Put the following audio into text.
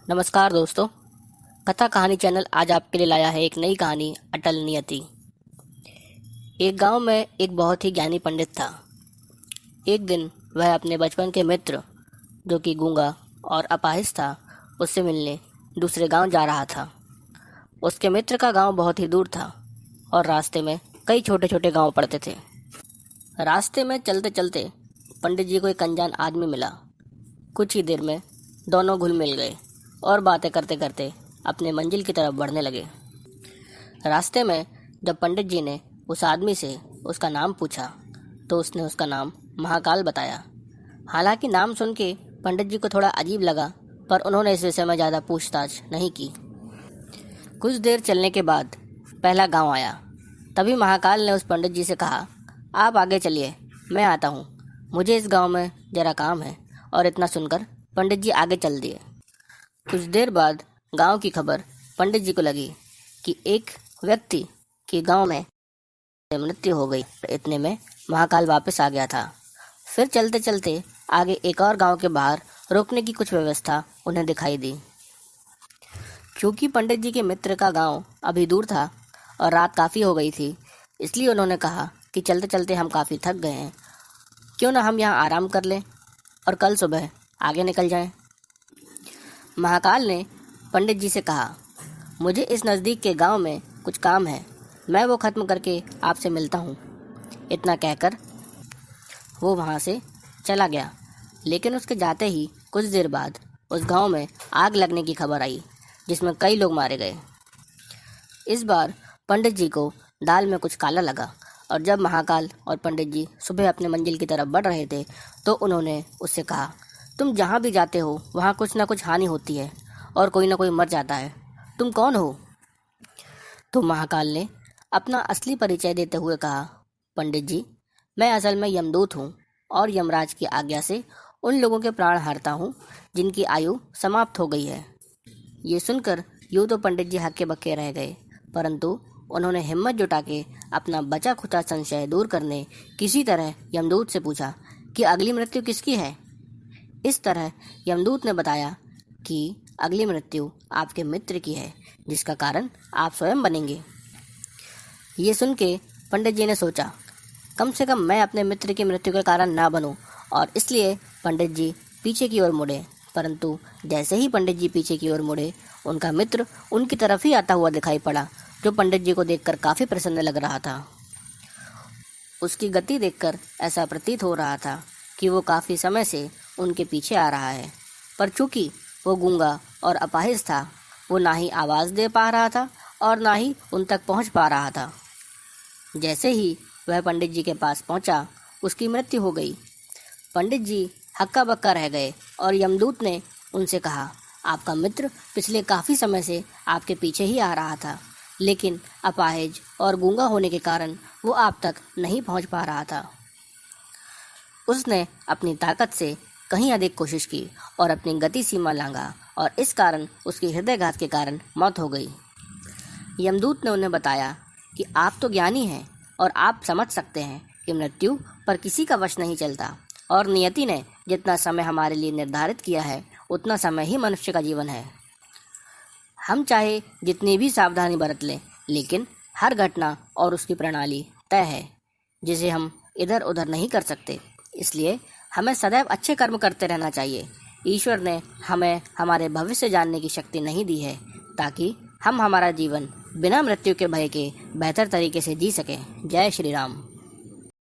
नमस्कार दोस्तों। कथा कहानी चैनल आज आपके लिए लाया है एक नई कहानी, अटल नियति। एक गांव में एक बहुत ही ज्ञानी पंडित था। एक दिन वह अपने बचपन के मित्र, जो कि गूंगा और अपाहिज था, उससे मिलने दूसरे गांव जा रहा था। उसके मित्र का गांव बहुत ही दूर था और रास्ते में कई छोटे छोटे गांव पड़ते थे। रास्ते में चलते चलते पंडित जी को एक अनजान आदमी मिला। कुछ ही देर में दोनों घुल मिल गए और बातें करते करते अपने मंजिल की तरफ बढ़ने लगे। रास्ते में जब पंडित जी ने उस आदमी से उसका नाम पूछा तो उसने उसका नाम महाकाल बताया। हालांकि नाम सुन के पंडित जी को थोड़ा अजीब लगा, पर उन्होंने इस विषय में ज़्यादा पूछताछ नहीं की। कुछ देर चलने के बाद पहला गांव आया। तभी महाकाल ने उस पंडित जी से कहा, आप आगे चलिए, मैं आता हूँ, मुझे इस गांव में ज़रा काम है। और इतना सुनकर पंडित जी आगे चल दिए। कुछ देर बाद गांव की खबर पंडित जी को लगी कि एक व्यक्ति की गांव में मृत्यु हो गई। इतने में महाकाल वापस आ गया था। फिर चलते चलते आगे एक और गांव के बाहर रोकने की कुछ व्यवस्था उन्हें दिखाई दी। क्योंकि पंडित जी के मित्र का गांव अभी दूर था और रात काफ़ी हो गई थी, इसलिए उन्होंने कहा कि चलते चलते हम काफ़ी थक गए हैं, क्यों ना हम यहाँ आराम कर लें और कल सुबह आगे निकल जाएं। महाकाल ने पंडित जी से कहा, मुझे इस नज़दीक के गांव में कुछ काम है, मैं वो ख़त्म करके आपसे मिलता हूँ। इतना कहकर वो वहाँ से चला गया। लेकिन उसके जाते ही कुछ देर बाद उस गांव में आग लगने की खबर आई, जिसमें कई लोग मारे गए। इस बार पंडित जी को दाल में कुछ काला लगा और जब महाकाल और पंडित जी सुबह अपने मंजिल की तरफ बढ़ रहे थे तो उन्होंने उससे कहा, तुम जहाँ भी जाते हो वहाँ कुछ ना कुछ हानि होती है और कोई ना कोई मर जाता है, तुम कौन हो? तो महाकाल ने अपना असली परिचय देते हुए कहा, पंडित जी, मैं असल में यमदूत हूँ और यमराज की आज्ञा से उन लोगों के प्राण हरता हूँ जिनकी आयु समाप्त हो गई है। ये सुनकर यूँ तो पंडित जी हक्के बक्के रह गए, परंतु उन्होंने हिम्मत जुटा के अपना बचा खुचा संशय दूर करने किसी तरह यमदूत से पूछा कि अगली मृत्यु किसकी है। इस तरह यमदूत ने बताया कि अगली मृत्यु आपके मित्र की है, जिसका कारण आप स्वयं बनेंगे। ये सुन के पंडित जी ने सोचा, कम से कम मैं अपने मित्र की मृत्यु के कारण ना बनूं, और इसलिए पंडित जी पीछे की ओर मुड़े। परंतु जैसे ही पंडित जी पीछे की ओर मुड़े, उनका मित्र उनकी तरफ ही आता हुआ दिखाई पड़ा, जो पंडित जी को देखकर काफ़ी प्रसन्न लग रहा था। उसकी गति देखकर ऐसा प्रतीत हो रहा था कि वो काफ़ी समय से उनके पीछे आ रहा है, पर चूंकि वो गूंगा और अपाहिज था, वो ना ही आवाज़ दे पा रहा था और ना ही उन तक पहुंच पा रहा था। जैसे ही वह पंडित जी के पास पहुंचा, उसकी मृत्यु हो गई। पंडित जी हक्का बक्का रह गए और यमदूत ने उनसे कहा, आपका मित्र पिछले काफ़ी समय से आपके पीछे ही आ रहा था, लेकिन अपाहिज और गूंगा होने के कारण वो आप तक नहीं पहुंच पा रहा था। उसने अपनी ताकत से कहीं अधिक कोशिश की और अपनी गति सीमा लांघा, और इस कारण उसकी हृदयघात के कारण मौत हो गई। यमदूत ने उन्हें बताया कि आप तो ज्ञानी हैं और आप समझ सकते हैं कि मृत्यु पर किसी का वश नहीं चलता, और नियति ने जितना समय हमारे लिए निर्धारित किया है उतना समय ही मनुष्य का जीवन है। हम चाहे जितनी भी सावधानी बरत लें, लेकिन हर घटना और उसकी प्रणाली तय है, जिसे हम इधर उधर नहीं कर सकते। इसलिए हमें सदैव अच्छे कर्म करते रहना चाहिए। ईश्वर ने हमें हमारे भविष्य जानने की शक्ति नहीं दी है, ताकि हम हमारा जीवन बिना मृत्यु के भय के बेहतर तरीके से जी सकें। जय श्री राम।